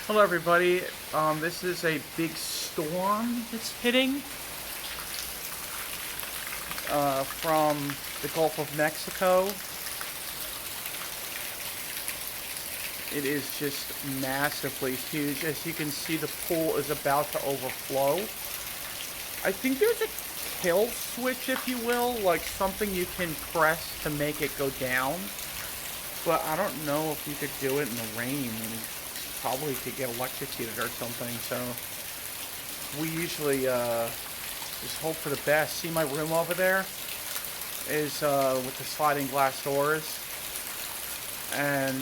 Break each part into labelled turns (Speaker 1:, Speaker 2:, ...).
Speaker 1: Hello everybody, this is a big storm that's hitting from the Gulf of Mexico. It is just massively huge. As you can see, the pool is about to overflow. I think there's a kill switch, if you will, like something you can press to make it go down. But I don't know if you could do it in the rain. Probably could get electrocuted or something, so we usually just hope for the best. See my room over there is with the sliding glass doors, and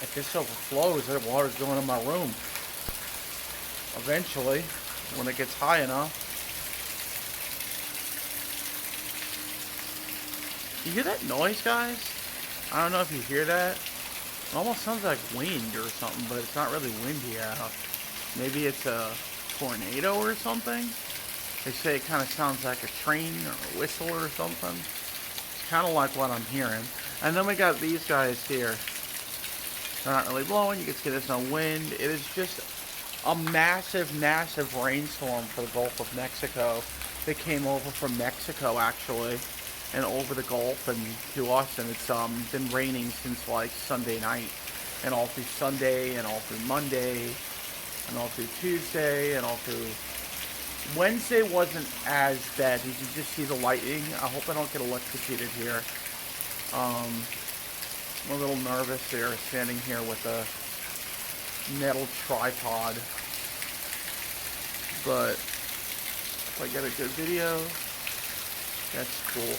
Speaker 1: if this overflows, the water's going in my room eventually when it gets high enough. You hear that noise, guys? I don't know if you hear that. It almost sounds like wind or something, but it's not really windy out. Maybe it's a tornado or something. They say it kind of sounds like a train or a whistle or something. It's kind of like what I'm hearing. And then we got these guys here. They're not really blowing. You can see there's no wind. It is just a massive, massive rainstorm for the Gulf of Mexico. They came over from Mexico, actually, and over the Gulf and to us, and it's been raining since like Sunday night, and all through Sunday, and all through Monday, and all through Tuesday, and all through Wednesday wasn't as bad. You can just see the lightning. I hope I don't get electrocuted here. I'm a little nervous there, standing here with a metal tripod, but if I get a good video, that's cool.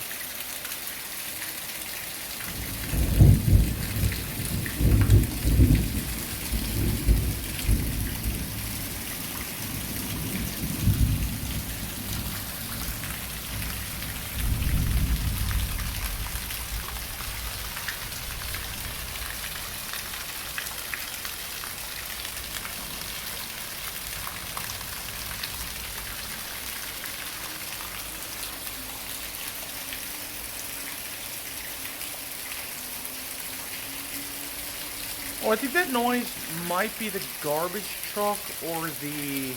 Speaker 1: Oh, I think that noise might be the garbage truck or the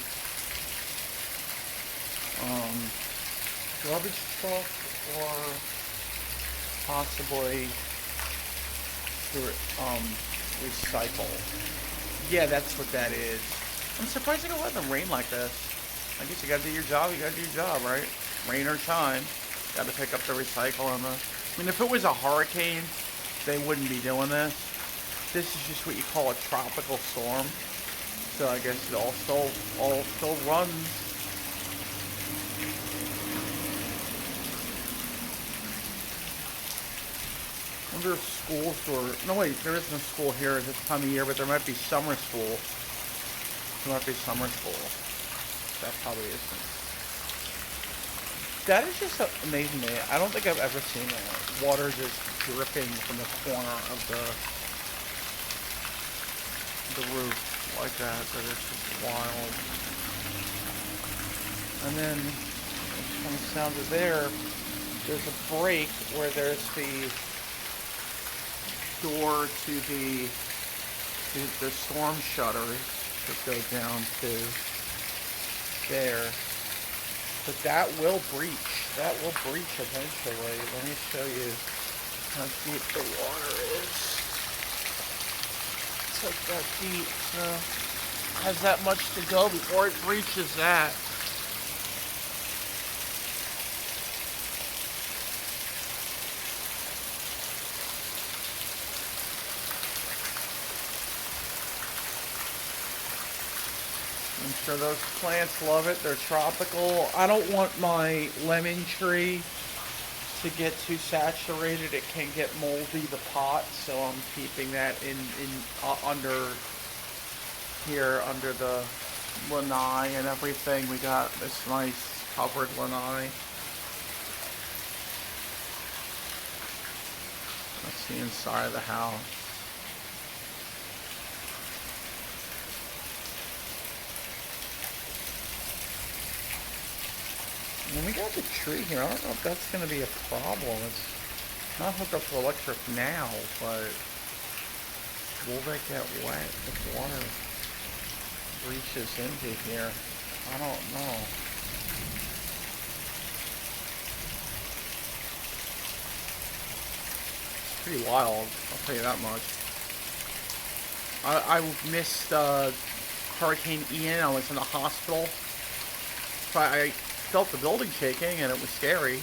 Speaker 1: garbage truck, or possibly the recycle. Yeah, that's what that is. I'm surprised they don't let them rain like this. I guess you gotta do your job. You gotta do your job, right? Rain or shine, gotta pick up the recycle and the. I mean, if it was a hurricane, they wouldn't be doing this. This is just what you call a tropical storm. So I guess it all still runs. I wonder if schools were, no wait, there is no school here at this time of year, but there might be summer school. There might be summer school. That probably isn't. That is just amazing to me. I don't think I've ever seen that. Water just dripping from the corner of the roof like that. That is just wild. And then, from the sound of there, there's a break where there's the door to the storm shutters that go down to there. But that will breach. That will breach eventually. Let me show you how deep the water is. It's like that deep, so has that much to go before it breaches that. I'm sure those plants love it. They're tropical. I don't want my lemon tree to get too saturated. It can get moldy, the pot, so I'm keeping that in under here, under the lanai and everything. We got this nice covered lanai. That's the inside of the house. And we got the tree here. I don't know if that's going to be a problem. It's not hooked up to electric now, but will they get wet if water reaches into here? I don't know. It's pretty wild, I'll tell you that much. I missed Hurricane Ian. I was in the hospital. So I felt the building shaking and it was scary,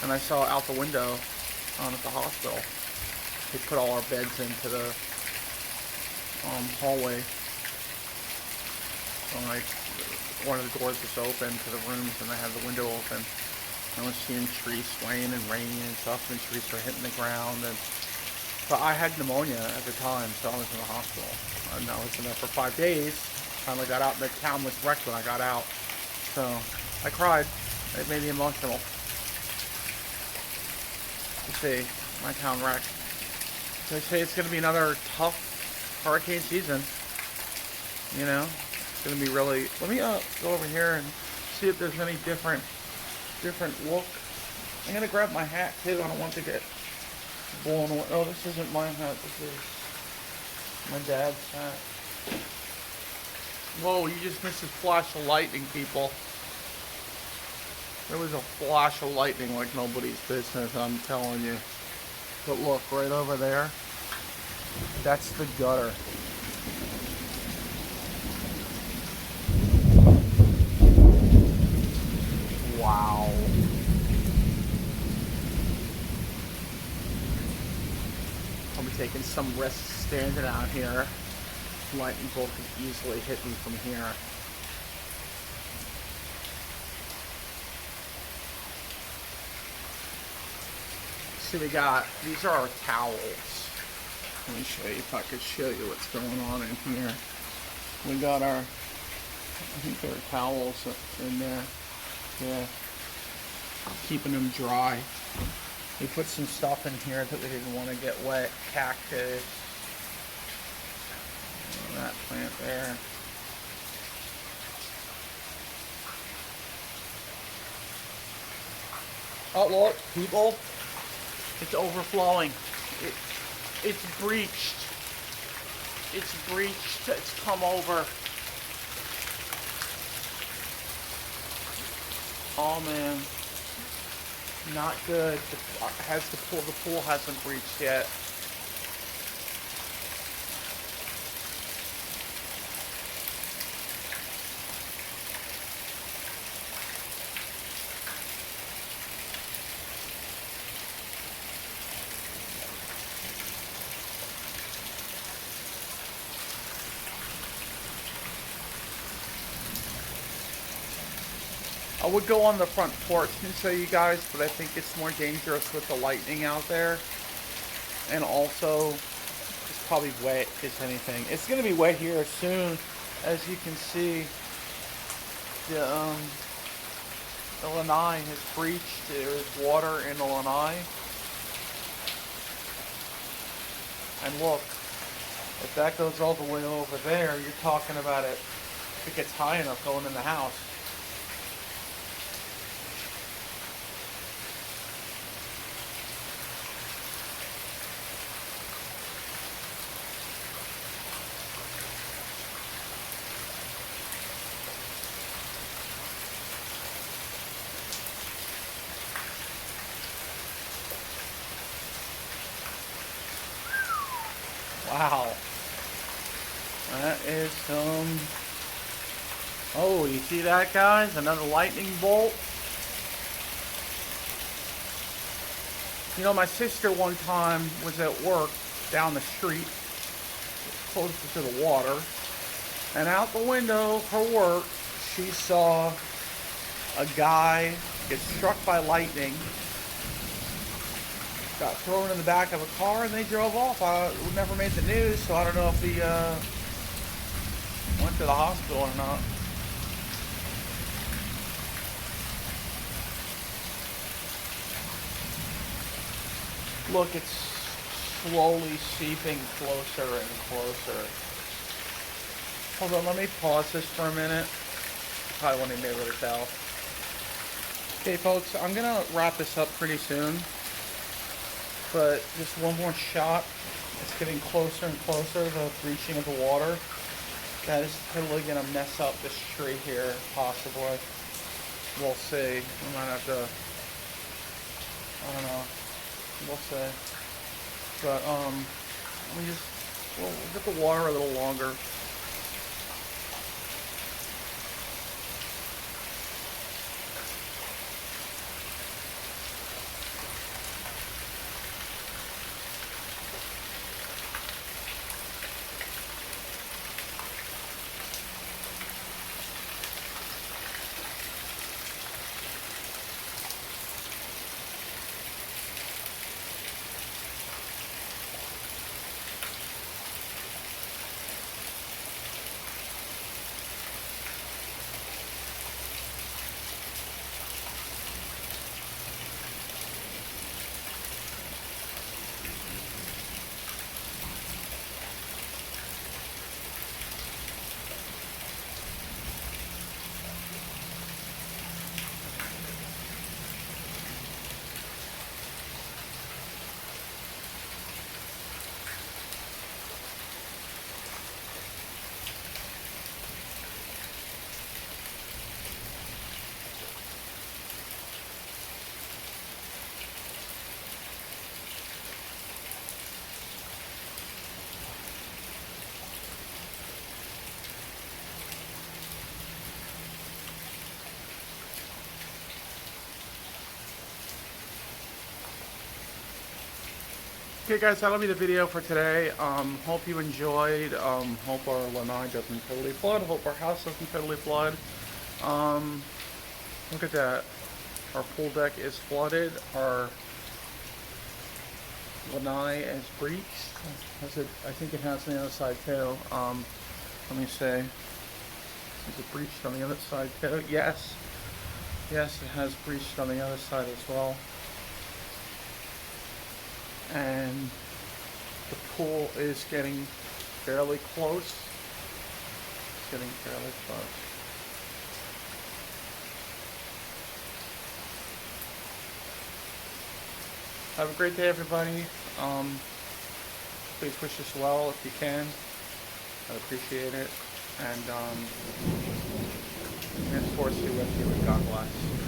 Speaker 1: and I saw out the window at the hospital. They put all our beds into the hallway. So one of the doors was open to the rooms and I had the window open. I was seeing trees swaying and raining and stuff, and trees were hitting the ground. But I had pneumonia at the time, so I was in the hospital. And I was in there for 5 days. Finally got out, and the town was wrecked when I got out. So I cried. It made me emotional. You see, my town wrecked. They say it's going to be another tough hurricane season. You know, it's going to be really. Let me go over here and see if there's any different look. I'm going to grab my hat too. I don't want to get blown away. Oh, this isn't my hat. This is my dad's hat. Whoa, you just missed a flash of lightning, people. There was a flash of lightning like nobody's business, I'm telling you. But look, right over there, that's the gutter. Wow. I'll be taking some risks standing out here. Lightning bolt could easily hit me from here. See, these are our towels. Let me show you if I could show you what's going on in here. We got our, I think there are towels in there. Yeah. Keeping them dry. We put some stuff in here that we didn't want to get wet. Cactus. That plant there. Oh look, people. It's overflowing. It's breached. It's breached. It's come over. Oh man. Not good. The pool hasn't breached yet. I would go on the front porch and show you guys, but I think it's more dangerous with the lightning out there. And also, it's probably wet as anything. It's going to be wet here soon. As you can see, the lanai has breached. There's water in the lanai. And look, if that goes all the way over there, you're talking about it, if it gets high enough going in the house. Wow. That is some... Oh, you see that, guys? Another lightning bolt. You know, my sister one time was at work down the street, closer to the water, and out the window of her work, she saw a guy get struck by lightning, got thrown in the back of a car, and they drove off. We never made the news, so I don't know if he went to the hospital or not. Look, it's slowly seeping closer and closer. Hold on, let me pause this for a minute. Probably won't even be able to tell. Okay, folks, I'm gonna wrap this up pretty soon. But just one more shot It's getting closer and closer, the breaching of the water. That is totally going to mess up this tree here, possibly. We'll see. We might have to, I don't know. We'll see. But, we'll get the water a little longer. Okay guys, that'll be the video for today. Hope you enjoyed. Hope our lanai doesn't totally flood. Hope our house doesn't totally flood. Look at that. Our pool deck is flooded. Our lanai is breached. I think it has on the other side too. Let me see. Is it breached on the other side too? Yes. Yes, it has breached on the other side as well. And the pool is getting fairly close. It's getting fairly close. Have a great day, everybody. Please wish us well if you can. I'd appreciate it. And may the force be with you, and God bless.